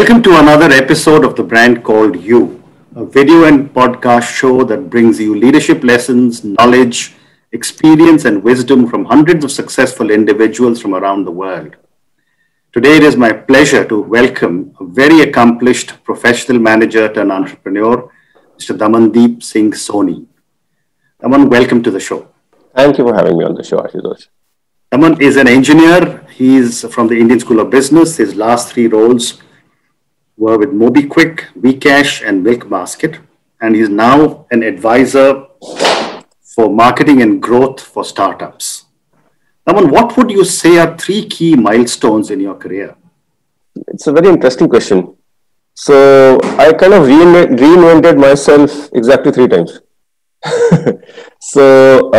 Welcome to another episode of The Brand Called You, a video and podcast show that brings you leadership lessons, knowledge, experience, and wisdom from hundreds of successful individuals from around the world. Today, it is my pleasure to welcome a very accomplished professional manager turned entrepreneur, Mr. Damandeep Singh Soni. Daman, welcome to the show. Thank you for having me on the show, Ashutosh. Daman is an engineer. He's from the Indian School of Business. His last three roles were with MobiKwik, Vcash, and Milkbasket. And he's now an advisor for marketing and growth for startups. Daman, what would you say are three key milestones in your career? It's a very interesting question. So I kind of reinvented myself exactly three times. So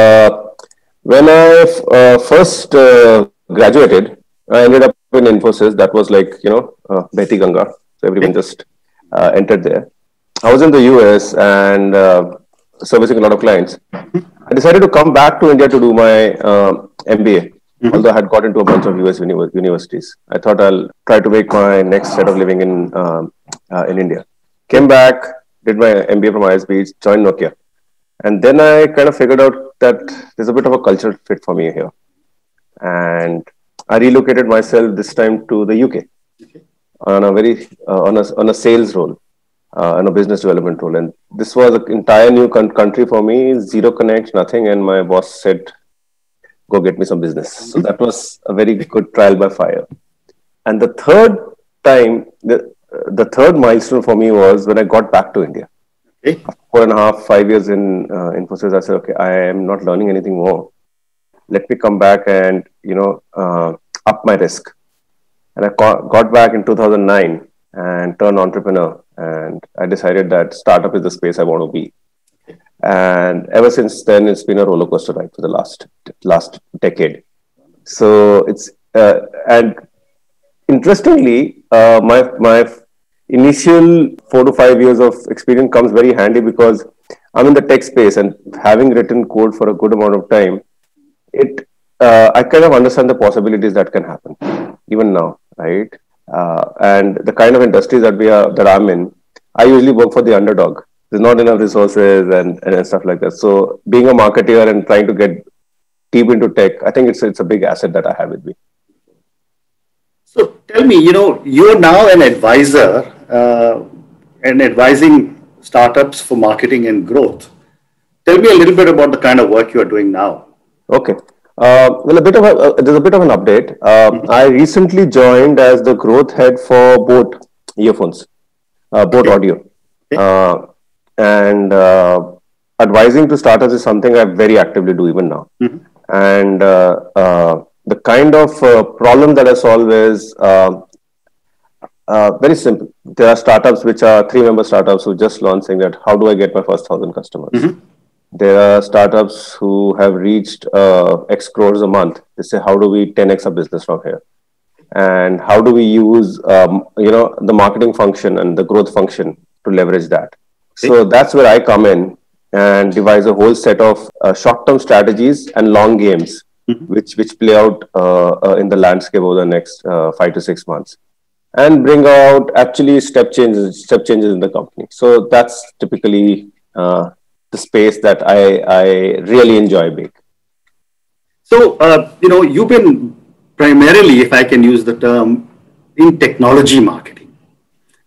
when I first graduated, I ended up in Infosys. That was like, Betty Ganga. So everyone just entered there. I was in the US and servicing a lot of clients. I decided to come back to India to do my MBA, although I had got into a bunch of US universities. I thought I'll try to make my next set of living in India. Came back, did my MBA from ISB, joined Nokia. And then I kind of figured out that there's a bit of a cultural fit for me here. And I relocated myself this time to the UK on a very on a sales role, on a business development role. And this was an entire new country for me, zero connect, nothing. And my boss said, go get me some business. So that was a very good trial by fire. And the third time, the third milestone for me was when I got back to India. 4.5, 5 years in Infosys, I said, okay, I am not learning anything more. Let me come back and, up my risk. And I got back in 2009 and turned entrepreneur. And I decided that startup is the space I want to be. And ever since then, it's been a roller coaster ride for the last decade. So it's, and interestingly, my initial 4 to 5 years of experience comes very handy because I'm in the tech space, and having written code for a good amount of time, I kind of understand the possibilities that can happen even now, right? And the kind of industries that I'm in, I usually work for the underdog. There's not enough resources and stuff like that. So being a marketer and trying to get deep into tech, I think it's a big asset that I have with me. So tell me, you're now an advisor and advising startups for marketing and growth. Tell me a little bit about the kind of work you are doing now. Okay. Well, there's a bit of an update. I recently joined as the growth head for Boat earphones, Boat audio. And advising to startups is something I very actively do even now. And the kind of problem that I solve is very simple. There are startups which are 3-member startups who just launched, saying that, how do I get my first 1,000 customers? There are startups who have reached X crores a month. They say, how do we 10x a business from here? And how do we use the marketing function and the growth function to leverage that? So that's where I come in and devise a whole set of short-term strategies and long games, which play out in the landscape over the next 5 to 6 months, and bring out actually step changes in the company. So that's typically the space that I really enjoy being. So, you've been primarily, if I can use the term, in technology marketing.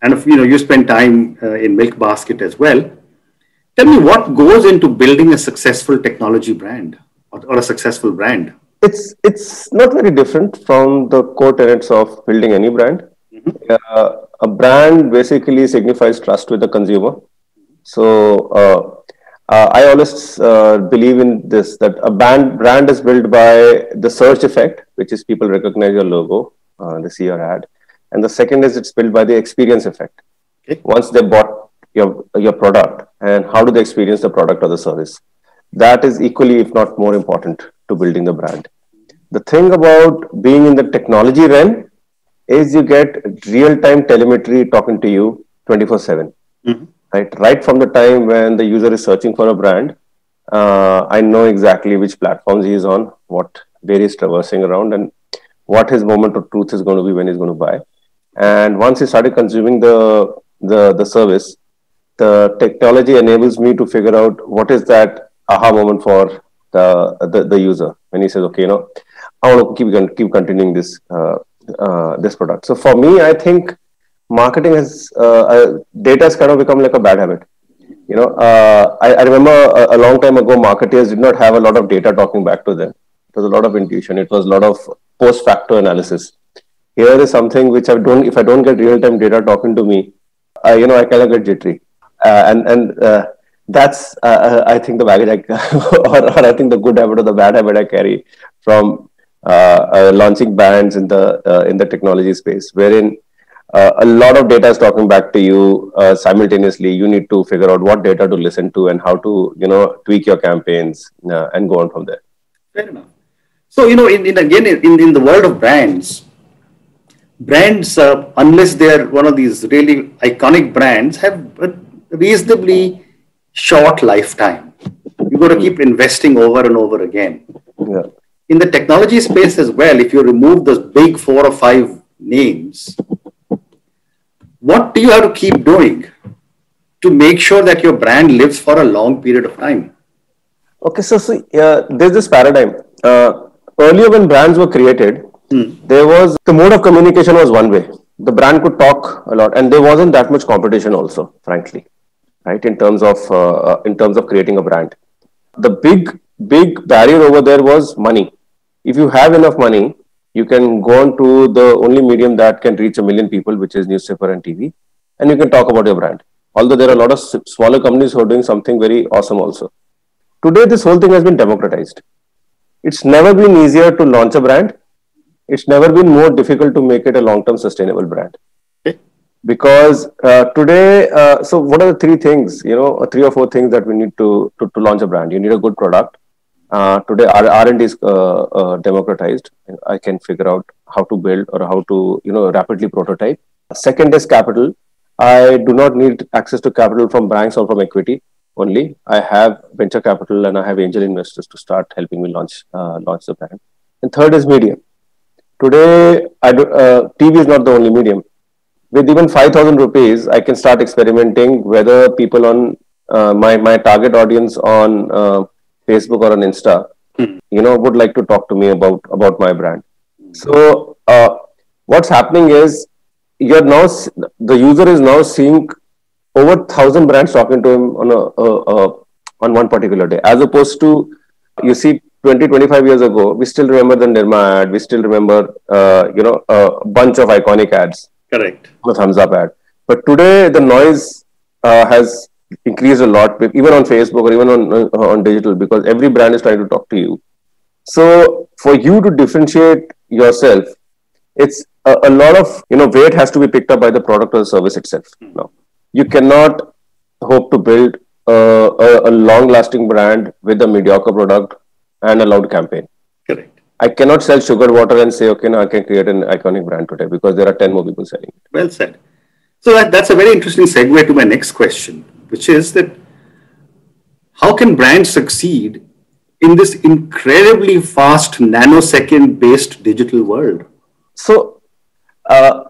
And if, you spend time in Milkbasket as well. Tell me what goes into building a successful technology brand or a successful brand? It's not very different from the core tenets of building any brand. A brand basically signifies trust with the consumer. So I always believe in this, that a brand is built by the search effect, which is people recognize your logo, they see your ad. And the second is it's built by the experience effect. Once they bought your product, and how do they experience the product or the service? That is equally, if not more important, to building the brand. The thing about being in the technology realm is you get real-time telemetry talking to you 24/7. Right from the time when the user is searching for a brand, I know exactly which platforms he is on, what where he's traversing around, and what his moment of truth is going to be when he's going to buy. And once he started consuming the service, the technology enables me to figure out what is that aha moment for the user when he says, okay, I want to keep continuing this product. So for me, I think marketing has data has kind of become like a bad habit. I remember a long time ago, marketers did not have a lot of data talking back to them. It was a lot of intuition. It was a lot of post facto analysis. Here is something which if I don't get real time data talking to me, I kind of get jittery, and that's I think the baggage or I think the good habit or the bad habit I carry from launching brands in the technology space, wherein a lot of data is talking back to you simultaneously. You need to figure out what data to listen to and how to tweak your campaigns and go on from there. Fair enough. So in the world of brands, unless they're one of these really iconic brands, have a reasonably short lifetime. You've got to keep investing over and over again. Yeah. In the technology space as well, if you remove those big 4 or 5 names, what do you have to keep doing to make sure that your brand lives for a long period of time? Okay, so there's this paradigm. Earlier, when brands were created, there was the mode of communication was one way. The brand could talk a lot, and there wasn't that much competition, also, frankly, right? In terms of creating a brand, the big barrier over there was money. If you have enough money, you can go on to the only medium that can reach 1 million people, which is newspaper and TV, and you can talk about your brand. Although there are a lot of smaller companies who are doing something very awesome also. Today, this whole thing has been democratized. It's never been easier to launch a brand. It's never been more difficult to make it a long-term sustainable brand. Okay. Because today, so what are the 3 things, 3 or 4 things that we need to launch a brand? You need a good product. Today, R&D is democratized. I can figure out how to build or how to, rapidly prototype. Second is capital. I do not need access to capital from banks or from equity only. I have venture capital and I have angel investors to start helping me launch the brand. And third is media. Today, TV is not the only medium. With even 5,000 rupees, I can start experimenting whether people on my target audience on Facebook or on Insta, would like to talk to me about my brand. So what's happening is the user is now seeing over 1,000 brands talking to him on one particular day, as opposed to, you see, 25 years ago, we still remember the Nirma ad. We still remember, a bunch of iconic ads. Correct. The thumbs up ad. But today, the noise has increased a lot, even on Facebook or even on digital, because every brand is trying to talk to you. So for you to differentiate yourself, it's a lot of weight has to be picked up by the product or the service itself. Now, you cannot hope to build a long-lasting brand with a mediocre product and a loud campaign. Correct. I cannot sell sugar water and say, okay, now I can create an iconic brand today because there are 10 more people selling it. Well said. So that's a very interesting segue to my next question, which is that how can brands succeed in this incredibly fast nanosecond-based digital world? So let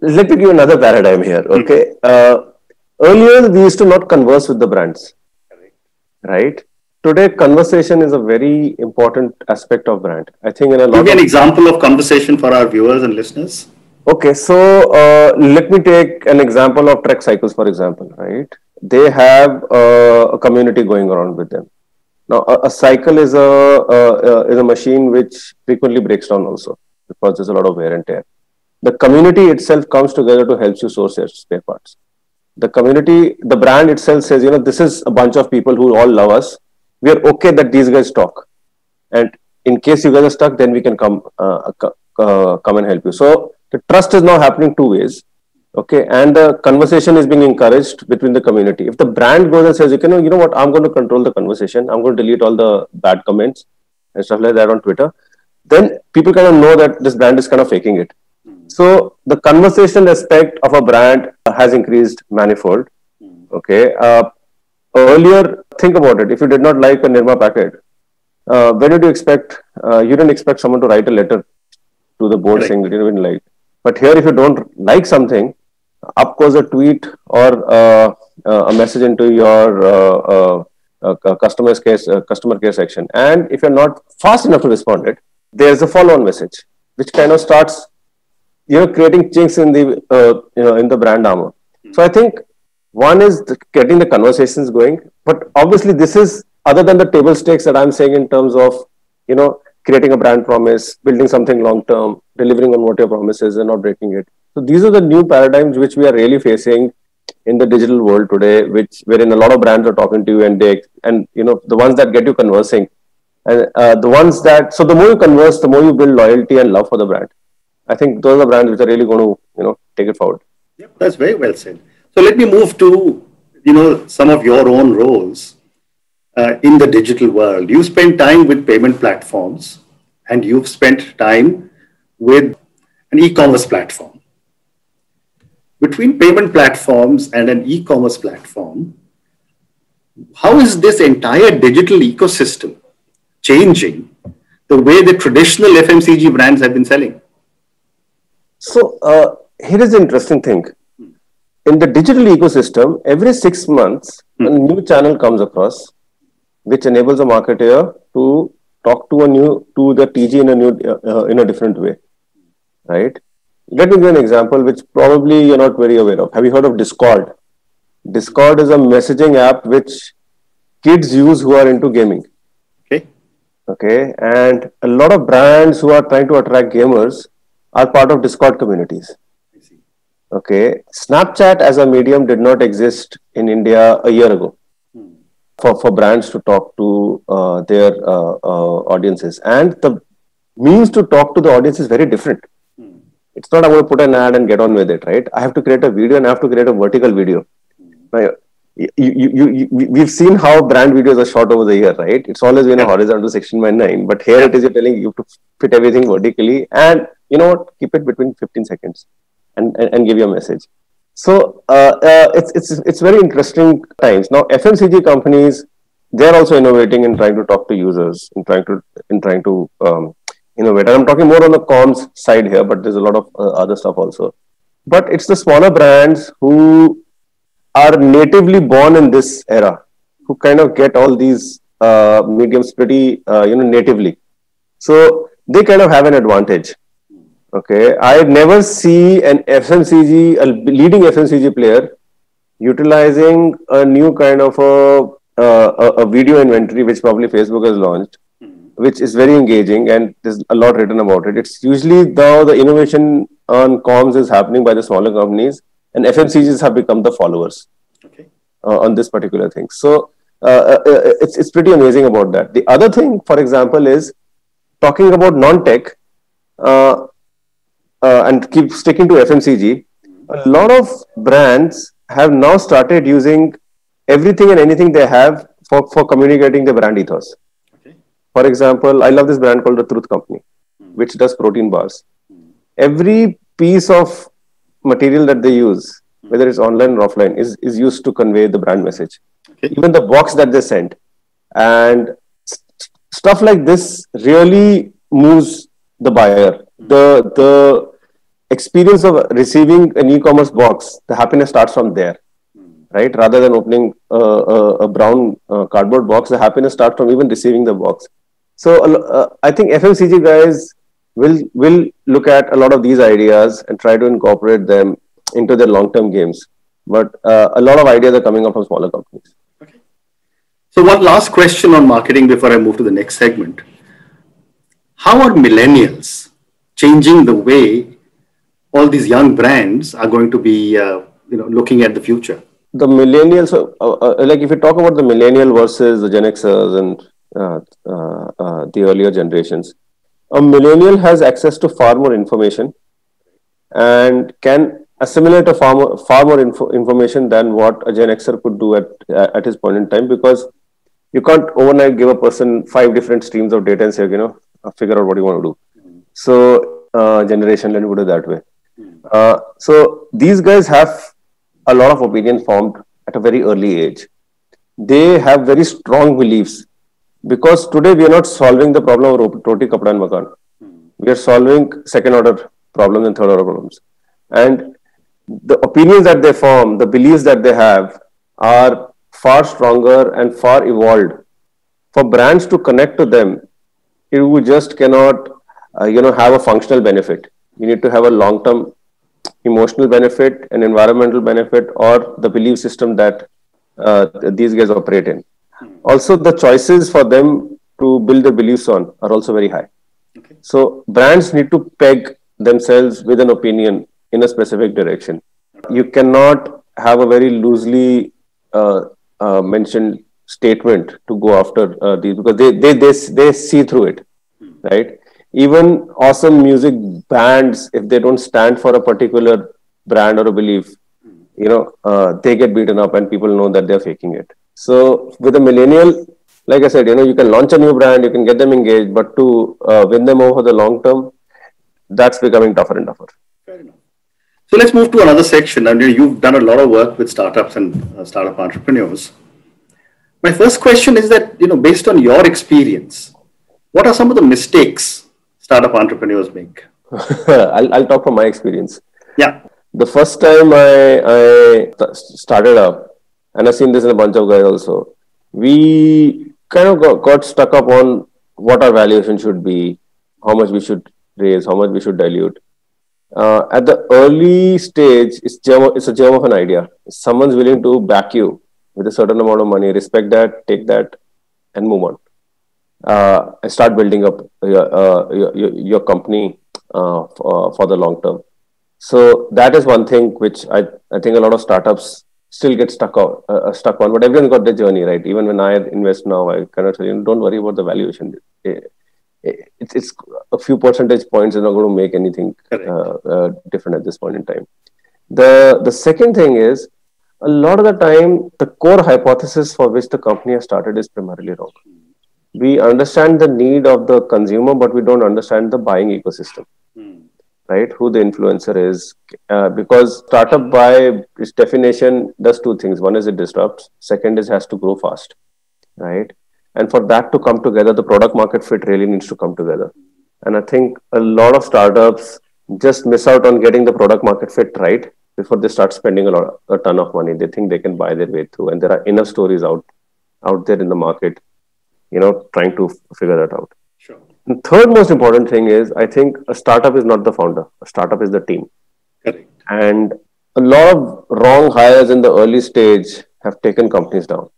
me give you another paradigm here. Okay. Earlier, we used to not converse with the brands. Correct. Right? Today, conversation is a very important aspect of brand. I think Give me an example of conversation for our viewers and listeners. Okay, so let me take an example of Trek Cycles, for example, right? They have a community going around with them. Now, a cycle is a machine which frequently breaks down also because there's a lot of wear and tear. The community itself comes together to help you source your spare parts. The community, the brand itself says, this is a bunch of people who all love us. We are okay that these guys talk, and in case you guys are stuck, then we can come and help you. So the trust is now happening 2 ways, okay, and the conversation is being encouraged between the community. If the brand goes and says, you know what, I'm going to control the conversation, I'm going to delete all the bad comments and stuff like that on Twitter, then people kind of know that this brand is kind of faking it. So the conversation aspect of a brand has increased manifold. Okay. Earlier, think about it. If you did not like a Nirma packet, when did you expect? You didn't expect someone to write a letter to the board saying that you didn't like. But here, if you don't like something, up goes a tweet or a message into your customer care section. And if you're not fast enough to respond it, there's a follow-on message, which kind of starts, creating chinks in the in the brand armor. So I think one is getting the conversations going, but obviously this is other than the table stakes that I'm saying in terms of, creating a brand promise, building something long term, delivering on what your promise is and not breaking it. So these are the new paradigms which we are really facing in the digital world today, wherein a lot of brands are talking to you and the ones that get you conversing, and the more you converse, the more you build loyalty and love for the brand. I think those are brands which are really going to take it forward. Yep, that's very well said. So let me move to some of your own roles in the digital world. You spend time with payment platforms, and you've spent time with an e-commerce platform. Between payment platforms and an e-commerce platform, how is this entire digital ecosystem changing the way the traditional FMCG brands have been selling? So here is the interesting thing. In the digital ecosystem, every 6 months, a new channel comes across, which enables a marketer to talk to the TG in a different way, right? Let me give an example, which probably you're not very aware of. Have you heard of Discord? Discord is a messaging app which kids use who are into gaming. Okay, and a lot of brands who are trying to attract gamers are part of Discord communities. Okay, Snapchat as a medium did not exist in India a year ago for brands to talk to their audiences, and the means to talk to the audience is very different. It's not I'm going to put an ad and get on with it, right? I have to create a video and I have to create a vertical video. Now, we've seen how brand videos are shot over the year, right? It's always been a horizontal 16:9, but here it is, you're telling you to fit everything vertically, and keep it between 15 seconds and give your message. So it's very interesting times now. FMCG companies, they're also innovating and trying to talk to users and trying to innovate. And I'm talking more on the comms side here, but there's a lot of other stuff also. But it's the smaller brands who are natively born in this era, who kind of get all these mediums pretty natively. So they kind of have an advantage. Okay, I never see a leading FMCG player utilizing a new kind of a video inventory, which probably Facebook has launched, which is very engaging, and there's a lot written about it. It's usually now the innovation on comms is happening by the smaller companies, and FMCGs have become the followers on this particular thing. So it's pretty amazing about that. The other thing, for example, is talking about non-tech and keep sticking to FMCG. A lot of brands have now started using everything and anything they have for communicating their brand ethos. For example, I love this brand called The Truth Company, which does protein bars. Every piece of material that they use, whether it's online or offline, is used to convey the brand message. Even the box that they send. And stuff like this really moves the buyer. The experience of receiving an e-commerce box, the happiness starts from there. Right? Rather than opening a brown cardboard box, the happiness starts from even receiving the box. So I think FMCG guys will look at a lot of these ideas and try to incorporate them into their long-term games. But a lot of ideas are coming up from smaller companies. Okay. So one last question on marketing before I move to the next segment. How are millennials changing the way all these young brands are going to be looking at the future? The millennials, like if you talk about the millennial versus the Gen Xers and the earlier generations, a millennial has access to far more information and can assimilate far more information than what a Gen Xer could do at his point in time, because you can't overnight give a person 5 different streams of data and say, figure out what you want to do. So generation, let me put it that way. So these guys have a lot of opinions formed at a very early age. They have very strong beliefs, because today we are not solving the problem of roti, kapda and makan. We are solving second order problems and third order problems. And the opinions that they form, the beliefs that they have are far stronger and far evolved. For brands to connect to them, you just cannot, have a functional benefit. You need to have a long-term emotional benefit, an environmental benefit, or the belief system that these guys operate in. Also, the choices for them to build their beliefs on are also very high. Okay. So brands need to peg themselves with an opinion in a specific direction. You cannot have a very loosely mentioned statement to go after these, because they see through it, right? Even awesome music bands, if they don't stand for a particular brand or a belief, they get beaten up and people know that they're faking it. So with a millennial, like I said, you can launch a new brand, you can get them engaged, but to win them over the long term, that's becoming tougher and tougher. Fair enough. So let's move to another section. And you've done a lot of work with startups and startup entrepreneurs. My first question is that, based on your experience, what are some of the mistakes startup entrepreneurs make? I'll talk from my experience. Yeah. The first time I started up, and I've seen this in a bunch of guys also, we kind of got stuck up on what our valuation should be, how much we should raise, how much we should dilute. At the early stage, it's a germ of an idea. Someone's willing to back you with a certain amount of money, respect that, take that, and move on. And start building up your company for the long term. So that is one thing which I think a lot of startups still get stuck on. But everyone's got their journey, right? Even when I invest now, I kind of tell you, don't worry about the valuation. It's a few percentage points is not going to make anything different at this point in time. The second thing is, a lot of the time, the core hypothesis for which the company has started is primarily wrong. We understand the need of the consumer, but we don't understand the buying ecosystem, right? Who the influencer is. Because startup by its definition does two things. One is it disrupts. Second is it has to grow fast, right? And for that to come together, the product market fit really needs to come together. And I think a lot of startups just miss out on getting the product market fit right before they start spending a ton of money. They think they can buy their way through. And there are enough stories out there in the market, trying to figure that out. Sure. The third most important thing is, I think a startup is not the founder. A startup is the team. Correct. And a lot of wrong hires in the early stage have taken companies down.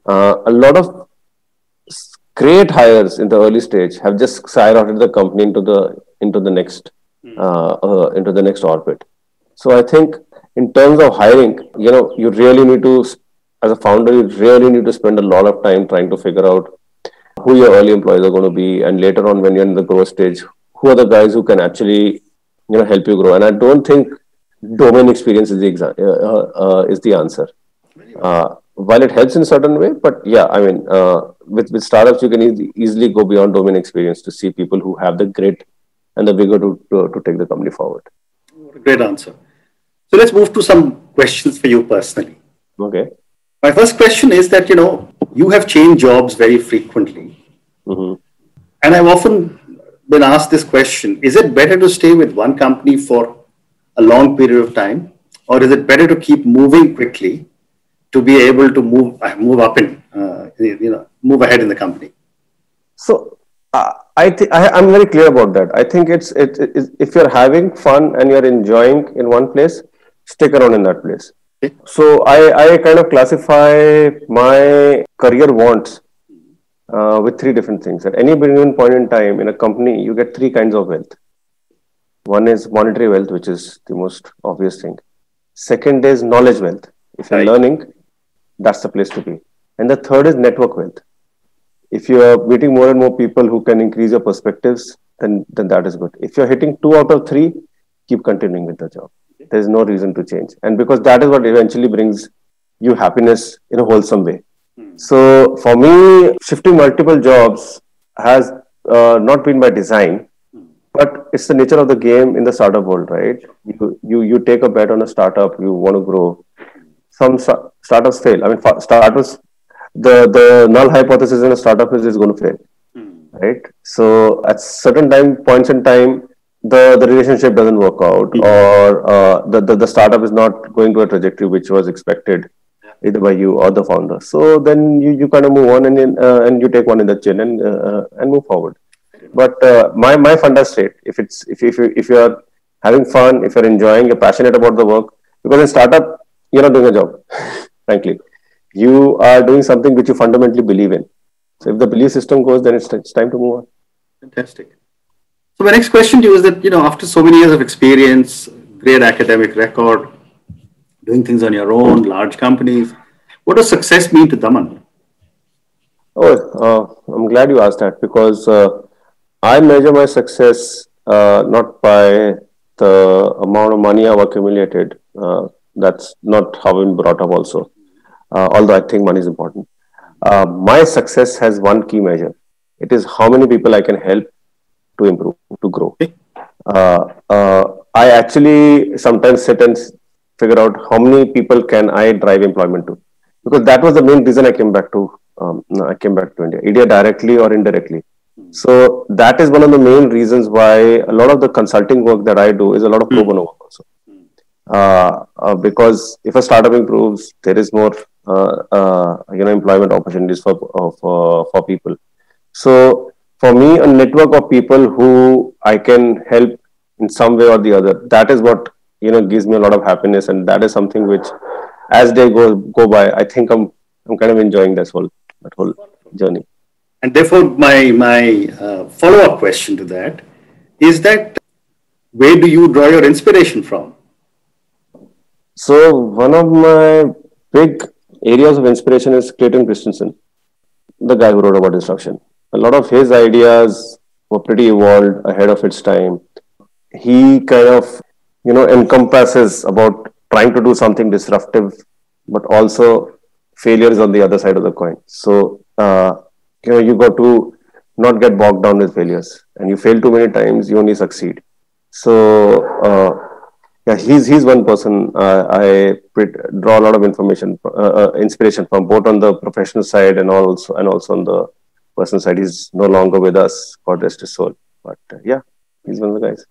A lot of great hires in the early stage have just skyrocketed the company into the next orbit. So I think in terms of hiring, you really need to, as a founder, you really need to spend a lot of time trying to figure out who your early employees are going to be, and later on when you're in the growth stage, who are the guys who can actually help you grow. And I don't think domain experience is the answer. While it helps in a certain way, but yeah, I mean, with startups, you can easily go beyond domain experience to see people who have the grit and the vigor to take the company forward. What a great answer. So let's move to some questions for you personally. Okay. My first question is that, you have changed jobs very frequently. Mm-hmm. And I've often been asked this question: is it better to stay with one company for a long period of time, or is it better to keep moving quickly to be able to move up in, move ahead in the company? So I'm very clear about that. I think it's if you're having fun and you're enjoying in one place, stick around in that place. Okay. So I kind of classify my career wants with three different things. At any given point in time in a company, you get three kinds of wealth. One is monetary wealth, which is the most obvious thing. Second is knowledge wealth. If you're learning, that's the place to be. And the third is network wealth. If you're meeting more and more people who can increase your perspectives, then that is good. If you're hitting 2 out of 3, keep continuing with the job. There's no reason to change. And because that is what eventually brings you happiness in a wholesome way. So for me, shifting multiple jobs has not been by design, but it's the nature of the game in the startup world, right? You take a bet on a startup, you want to grow. Some startups fail. I mean, startups, the null hypothesis in a startup is going to fail, right? So at certain points in time, the relationship doesn't work out, or the startup is not going to a trajectory which was expected either by you or the founder. So then you kind of move on, and you take one in the chin, and move forward. But my funda state, if you are having fun, if you're enjoying, you're passionate about the work, because in startup you're not doing a job, frankly. You are doing something which you fundamentally believe in. So if the belief system goes, then it's time to move on. Fantastic. So my next question to you is that, after so many years of experience, great academic record, doing things on your own, large companies, what does success mean to Daman? I'm glad you asked that, because I measure my success not by the amount of money I've accumulated. That's not how I've been brought up also, although I think money is important. My success has one key measure. It is how many people I can help to improve, to grow. I actually sometimes sit and figure out how many people can I drive employment to, because that was the main reason I came back to India, either directly or indirectly. So that is one of the main reasons why a lot of the consulting work that I do is a lot of pro bono work also. Because if a startup improves, there is more employment opportunities for people. So for me, a network of people who I can help in some way or the other, that is what gives me a lot of happiness, and that is something which, as they go by, I think I'm kind of enjoying that whole journey. And therefore, my follow-up question to that is that, where do you draw your inspiration from? So one of my big areas of inspiration is Clayton Christensen, the guy who wrote about disruption. A lot of his ideas were pretty evolved, ahead of its time. He kind of, encompasses about trying to do something disruptive, but also failure is on the other side of the coin. So, you got to not get bogged down with failures, and you fail too many times, you only succeed. So, he's one person I draw a lot of inspiration from, both on the professional side and also on the personal side. He's no longer with us, God rest his soul. But he's one of the guys.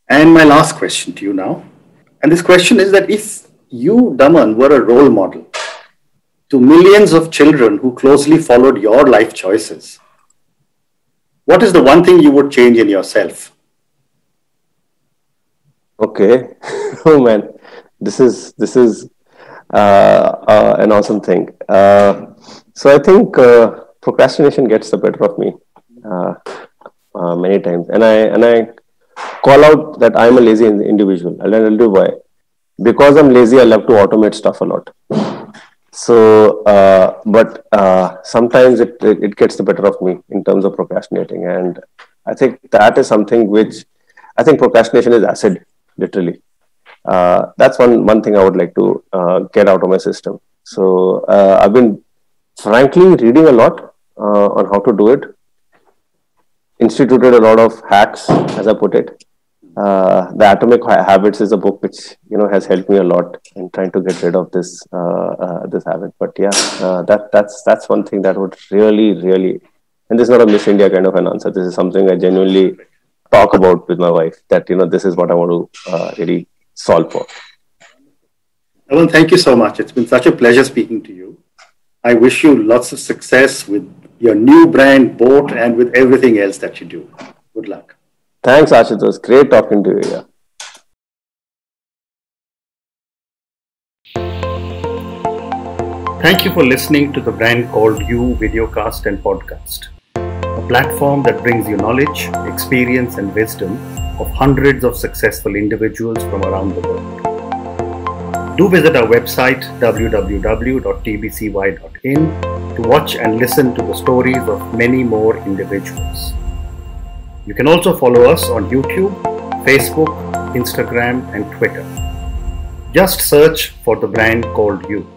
And my last question to you now, and this question is that if you, Daman, were a role model to millions of children who closely followed your life choices, what is the one thing you would change in yourself? Okay. Oh man, this is an awesome thing. So I think procrastination gets the better of me many times, and I call out that I'm a lazy individual. I'll tell you why. Because I'm lazy, I love to automate stuff a lot. So, but sometimes it gets the better of me in terms of procrastinating, and I think that is something which I think procrastination is acid, literally. That's one thing I would like to get out of my system. So I've been frankly reading a lot on how to do it. Instituted a lot of hacks, as I put it. The Atomic Habits is a book which has helped me a lot in trying to get rid of this habit. But that's one thing that would really, and this is not a Miss India kind of an answer. This is something I genuinely talk about with my wife, that this is what I want to really solve for. Well, thank you so much. It's been such a pleasure speaking to you. I wish you lots of success with your new brand, Boat, and with everything else that you do. Good luck. Thanks, Ashutosh. Great talking to you. Thank you for listening to the Brand Called You videocast and podcast, a platform that brings you knowledge, experience, and wisdom of hundreds of successful individuals from around the world. Do visit our website www.tbcy.in to watch and listen to the stories of many more individuals. You can also follow us on YouTube, Facebook, Instagram, and Twitter. Just search for the Brand Called You.